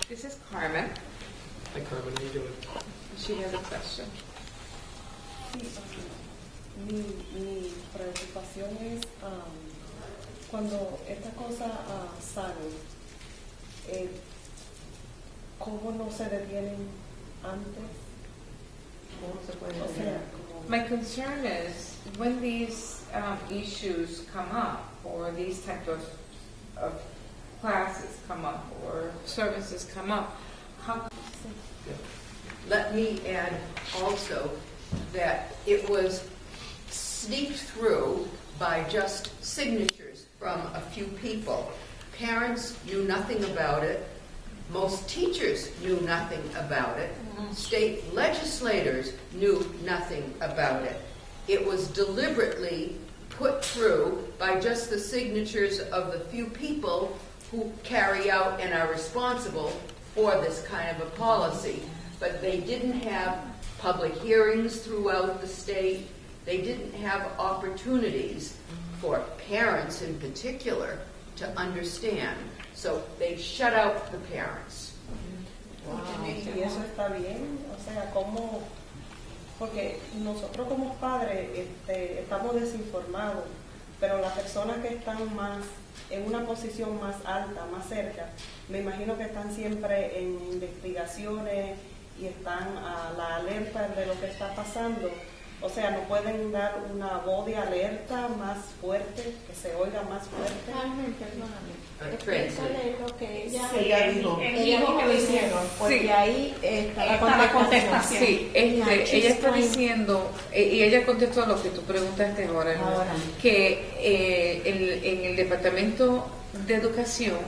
This is Carmen. Hi, Carmen. How you doing? She has a question. Mi preocupación es cuando esta cosa sale, ¿cómo no se detienen antes? ¿Cómo se puede detener? My concern is when these issues come up, or these type of classes come up, or services come up, how... Let me add also that it was sneaked through by just signatures from a few people. Parents knew nothing about it. Most teachers knew nothing about it. State legislators knew nothing about it. It was deliberately put through by just the signatures of the few people who carry out and are responsible for this kind of a policy. But they didn't have public hearings throughout the state. They didn't have opportunities for parents in particular to understand. So they shut out the parents. Wow. Y eso está bien, o sea, ¿cómo? Porque nosotros como padres estamos desinformados, pero las personas que están más en una posición más alta, más cerca, me imagino que están siempre en investigaciones y están a la alerta de lo que está pasando. O sea, ¿no pueden dar una voz de alerta más fuerte, que se oiga más fuerte? Carmen, perdóname. Explícale lo que ella dijo. Ella dijo que lo hicieron, porque sí. Ahí está la contestación. Sí, ella está diciendo, y ella contestó lo que tú preguntaste ahora. Que en el Departamento de Educación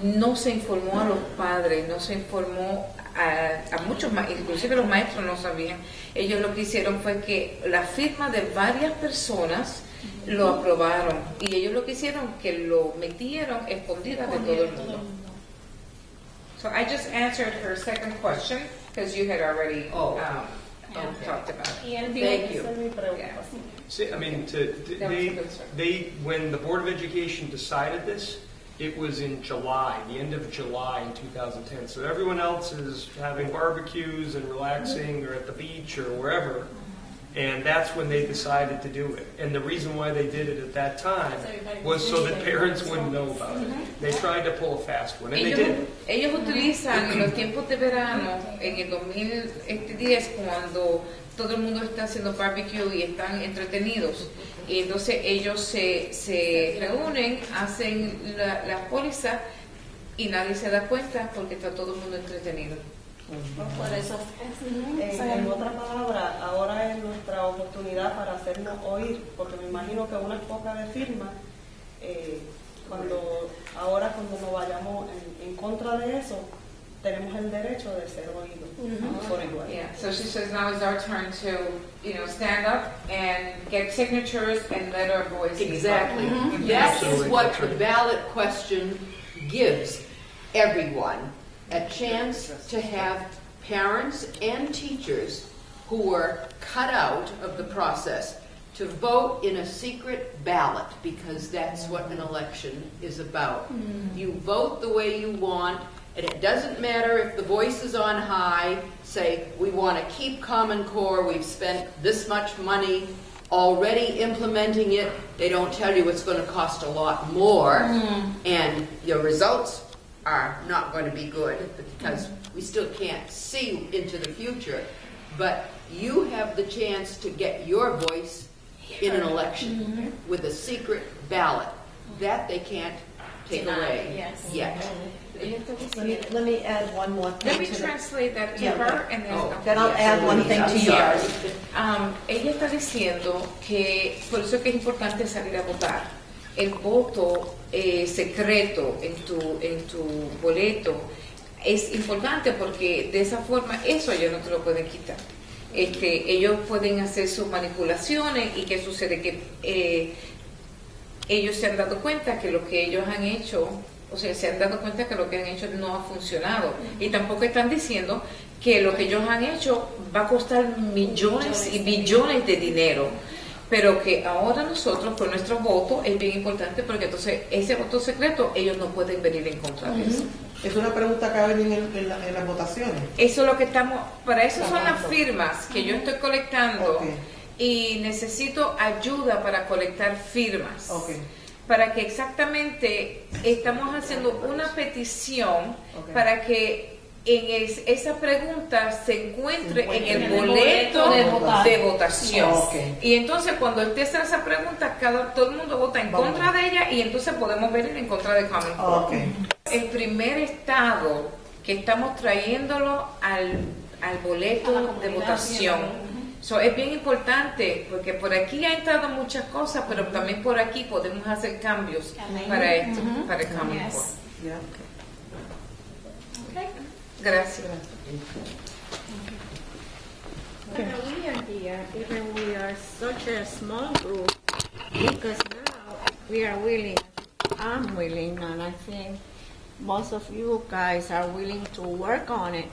no se informó a los padres, no se informó a muchos, inclusive los maestros no sabían. Ellos lo que hicieron fue que la firma de varias personas lo aprobaron, y ellos lo que hicieron que lo metieron escondidas de todo el mundo. So I just answered her second question because you had already talked about it. Thank you. See, I mean, they when the Board of Education decided this, it was in July, the end of July in 2010. So everyone else is having barbecues and relaxing, or at the beach or wherever, and that's when they decided to do it. And the reason why they did it at that time was so that parents wouldn't know about it. They tried to pull a fast one, and they did. Ellos utilizan los tiempos de verano en el 2010 cuando todo el mundo está haciendo barbecue y están entretenidos. Y entonces ellos se reúnen, hacen la póliza y nadie se da cuenta porque está todo el mundo entretenido. Por eso en otra palabra, ahora es nuestra oportunidad para hacernos oír, porque me imagino que unas pocas de firmas, cuando nos vayamos en contra de eso, tenemos el derecho de ser oídos por igual. Yeah. So she says now is our turn to, stand up and get signatures and let our voice be heard. Exactly. That is what the ballot question gives everyone, a chance to have parents and teachers who were cut out of the process to vote in a secret ballot, because that's what an election is about. You vote the way you want, and it doesn't matter if the voice is on high, say, we want to keep Common Core, we've spent this much money already implementing it. They don't tell you it's going to cost a lot more, and your results are not going to be good because we still can't see into the future. But you have the chance to get your voice in an election with a secret ballot. That they can't take away yet. Let me add one more thing. Let me translate that to her and then I'll add one thing to yours. Ella está diciendo que por eso es que es importante salir a votar. El voto secreto en tu boleto es importante porque de esa forma eso ellos no te lo pueden quitar. Ellos pueden hacer sus manipulaciones. ¿Y qué sucede? Que ellos se han dado cuenta que lo que ellos han hecho, o sea, se han dado cuenta que lo que han hecho no ha funcionado, y tampoco están diciendo que lo que ellos han hecho va a costar millones y billones de dinero, pero que ahora nosotros con nuestro voto es bien importante, porque entonces ese voto secreto ellos no pueden venir en contra de eso. Es una pregunta que va a venir en las votaciones. Eso es lo que estamos, para eso son las firmas que yo estoy colectando. Okay. Y necesito ayuda para colectar firmas. Okay. Para que exactamente estamos haciendo una petición para que esa pregunta se encuentre en el boleto de votación. Okay. Y entonces cuando usted hace esa pregunta, todo el mundo vota en contra de ella y entonces podemos ver en contra de Common Core. Okay. El primer estado que estamos trayéndolo al boleto de votación. So, es bien importante porque por aquí ha entrado muchas cosas, pero también por aquí podemos hacer cambios para esto, para el Common Core. Yeah. Okay. Gracias. But we are here, even we are such a small group, because now we are willing, I'm willing, and I think most of you guys are willing to work on it,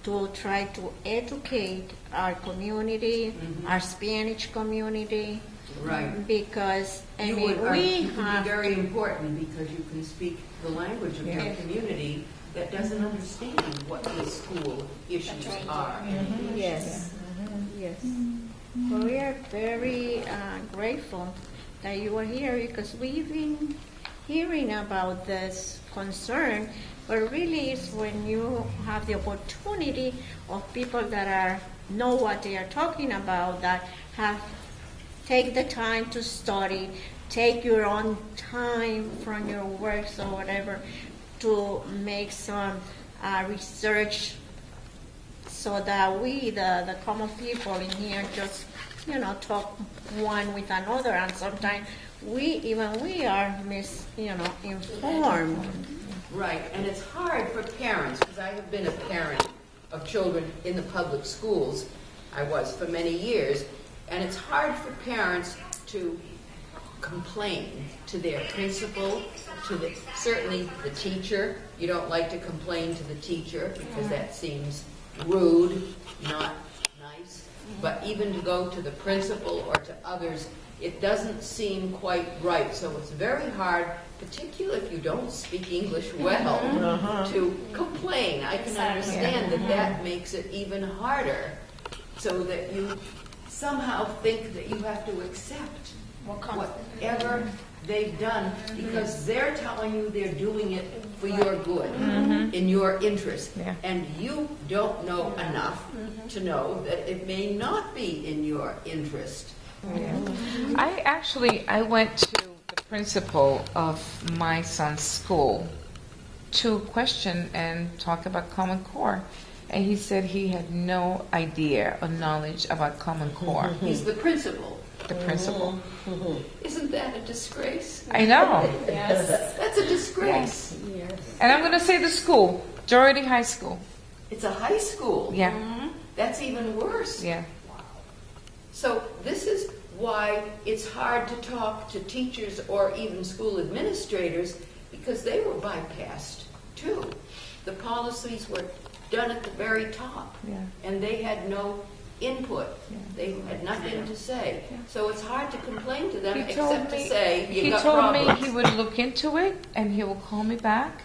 to try to educate our community, our Spanish community. Right. Because, I You mean, would, we you can have be very important because you can speak the language of your community that doesn't understand what the school issues are. Yes, yes. So we are very grateful that you are here because we've been hearing about this concern, but really it's when you have the opportunity of people that know what they are talking about, that have take the time to study, take your own time from your works or whatever to make some research so that we, the common people in here, just, talk one with another, and sometimes we are informed. Right, and it's hard for parents, because I have been a parent of children in the public schools. I was for many years, and it's hard for parents to complain to their principal, certainly the teacher. You don't like to complain to the teacher because that seems rude, not nice. But even to go to the principal or to others, it doesn't seem quite right. So it's very hard, particularly if you don't speak English well, to complain. I can understand that makes it even harder, so that you somehow think that you have to accept whatever they've done because they're telling you they're doing it for your good, in your interest. And you don't know enough to know that it may not be in your interest. I went to the principal of my son's school to question and talk about Common Core. And he said he had no idea or knowledge about Common Core. He's the principal. The principal. Isn't that a disgrace? I know. Yes. That's a disgrace. Yes. And I'm going to say the school, Doherty High School. It's a high school. Yeah. That's even worse. Yeah. So this is why it's hard to talk to teachers or even school administrators, because they were bypassed too. The policies were done at the very top, and they had no input. They had nothing to say. So it's hard to complain to them except to say you got problems. He told me he would look into it and he will call me back.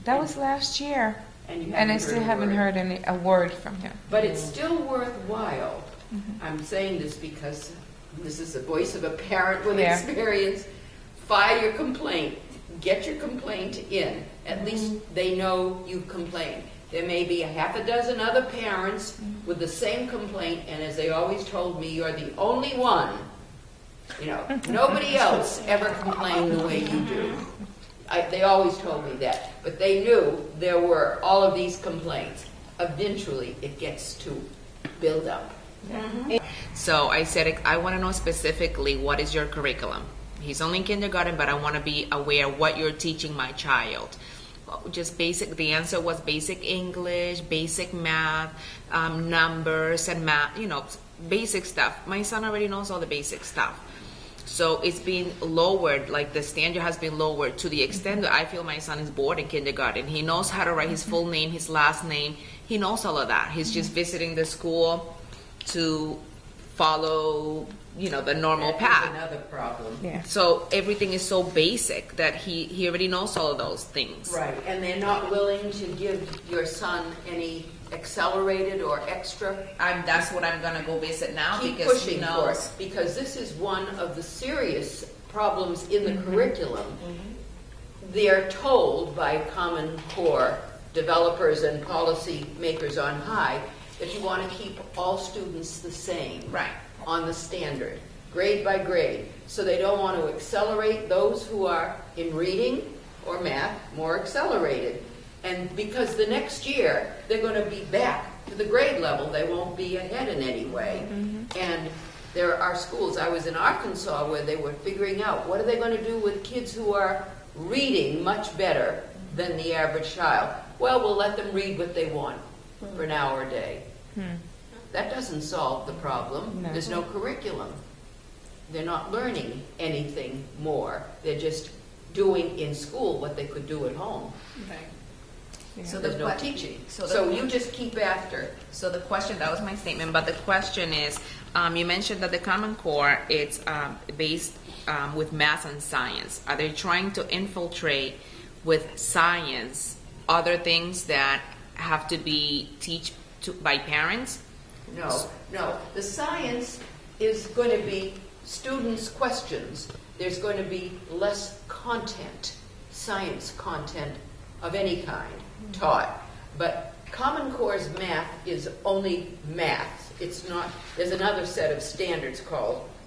That was last year, and I still haven't heard a word from him. But it's still worthwhile. I'm saying this because this is the voice of a parent with experience. File your complaint. Get your complaint in. At least they know you've complained. There may be a half a dozen other parents with the same complaint, and as they always told me, you're the only one. Nobody else ever complained the way you do. They always told me that. But they knew there were all of these complaints. Eventually, it gets to build up. So I said, I want to know specifically what is your curriculum. He's only in kindergarten, but I want to be aware what you're teaching my child. Just basic, the answer was basic English, basic math, numbers and math, basic stuff. My son already knows all the basic stuff. So it's been lowered, like the standard has been lowered to the extent that I feel my son is bored in kindergarten. He knows how to write his full name, his last name. He knows all of that. He's just visiting the school to follow, the normal That is path. another problem. Yeah. So everything is so basic that he already knows all of those things. Right, and they're not willing to give your son any accelerated or extra. That's what I'm gonna go visit now Keep because pushing he for knows. it, because this is one of the serious problems in the curriculum. They're told by Common Core developers and policy makers on high that you want to keep all students the same. Right. On the standard, grade by grade. So they don't want to accelerate those who are in reading or math more accelerated. And because the next year, they're going to be back to the grade level. They won't be ahead in any way. And there are schools, I was in Arkansas, where they were figuring out what are they going to do with kids who are reading much better than the average child. Well, we'll let them read what they want for an hour a day. That doesn't solve the problem. No. There's no curriculum. They're not learning anything more. They're just doing in school what they could do at home. So There's no teaching. So you just keep after. So the question, that was my statement, but the question is, you mentioned that the Common Core, it's based with math and science. Are they trying to infiltrate with science other things that have to be by parents? No. The science is going to be students' questions. There's going to be less content, science content of any kind taught. But Common Core's math is only math. It's not, there's another set of standards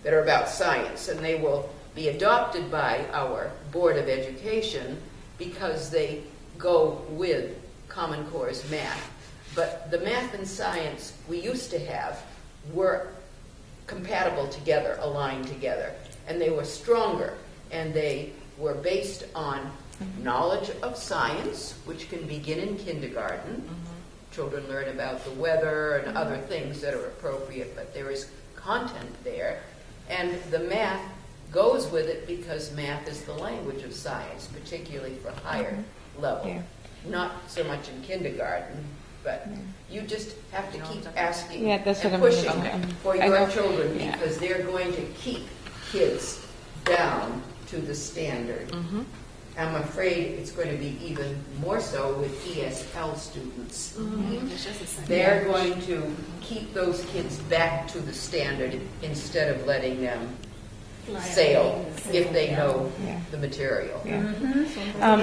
that are about science, and they will be adopted by our Board of Education because they go with Common Core's math. But the math and science we used to have were compatible together, aligned together, and they were stronger, and they were based on knowledge of science, which can begin in kindergarten. Children learn about the weather and other things that are appropriate, but there is content there. And the math goes with it because math is the language of science, particularly for higher level. Yeah. Not so much in kindergarten, but you just have to keep asking Yeah, that's and what I'm pushing saying. for I your know. children Yeah. because they're going to keep kids down to the standard. I'm afraid it's going to be even more so with ESL students. They're going to keep those kids back to the standard instead of letting them sail if they know Yeah. the material. Yeah.